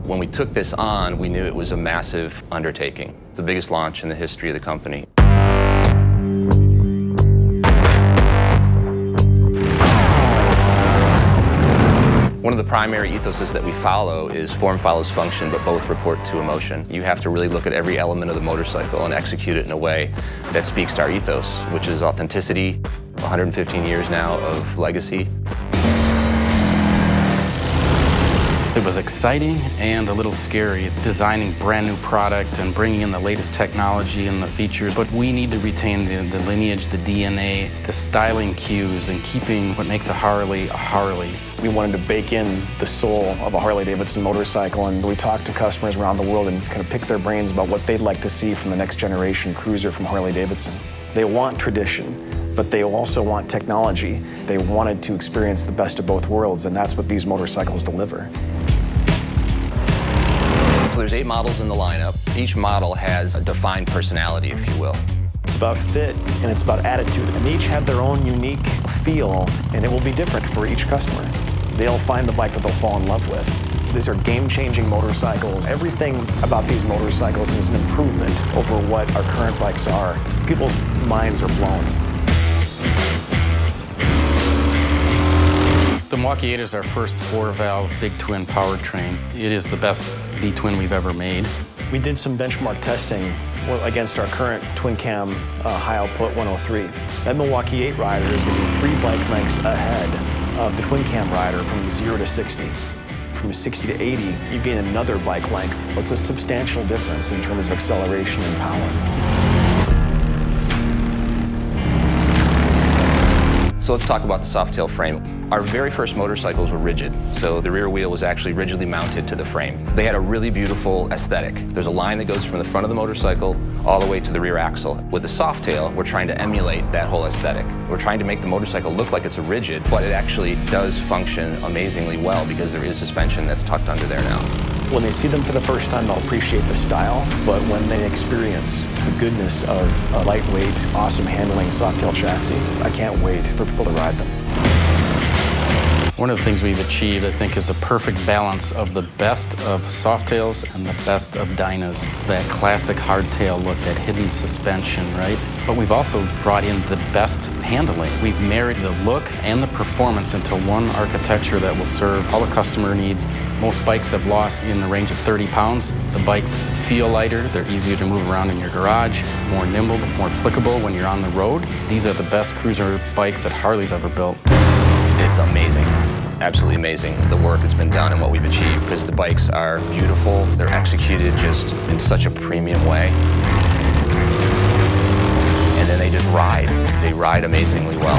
When we took this on, we knew it was a massive undertaking. It's the biggest launch in the history of the company. One of the primary ethoses that we follow is form follows function, but both report to emotion. You have to really look at every element of the motorcycle and execute it in a way that speaks to our ethos, which is authenticity, 115 years now of legacy. It was exciting and a little scary, designing brand new product and bringing in the latest technology and the features, but we need to retain the lineage, the DNA, the styling cues, and keeping what makes a Harley a Harley. We wanted to bake in the soul of a Harley Davidson motorcycle, and we talked to customers around the world and kind of pick their brains about what they'd like to see from the next generation cruiser from Harley Davidson. They want tradition, but they also want technology. They wanted to experience the best of both worlds, and that's what these motorcycles deliver. There's 8 models in the lineup. Each model has a defined personality, if you will. It's about fit and it's about attitude, and they each have their own unique feel, and it will be different for each customer. They'll find the bike that they'll fall in love with. These are game-changing motorcycles. Everything about these motorcycles is an improvement over what our current bikes are. People's minds are blown. The Milwaukee 8 is our first 4-valve big twin powertrain. It is the best V-twin we've ever made. We did some benchmark testing against our current twin-cam high-output 103. That Milwaukee 8 rider is going to be 3 bike lengths ahead of the twin-cam rider from 0 to 60. From 60 to 80, you gain another bike length. It's a substantial difference in terms of acceleration and power. So let's talk about the Softail frame. Our very first motorcycles were rigid, so the rear wheel was actually rigidly mounted to the frame. They had a really beautiful aesthetic. There's a line that goes from the front of the motorcycle all the way to the rear axle. With the Softail, we're trying to emulate that whole aesthetic. We're trying to make the motorcycle look like it's a rigid, but it actually does function amazingly well because there is suspension that's tucked under there now. When they see them for the first time, they'll appreciate the style, but when they experience the goodness of a lightweight, awesome handling Softail chassis, I can't wait for people to ride them. One of the things we've achieved, I think, is a perfect balance of the best of Softails and the best of Dynas. That classic hardtail look, that hidden suspension, right? But we've also brought in the best handling. We've married the look and the performance into one architecture that will serve all the customer needs. Most bikes have lost in the range of 30 pounds. The bikes feel lighter, they're easier to move around in your garage, more nimble, more flickable when you're on the road. These are the best cruiser bikes that Harley's ever built. It's amazing, absolutely amazing, the work that's been done and what we've achieved, because the bikes are beautiful, they're executed just in such a premium way. And then they just ride. They ride amazingly well.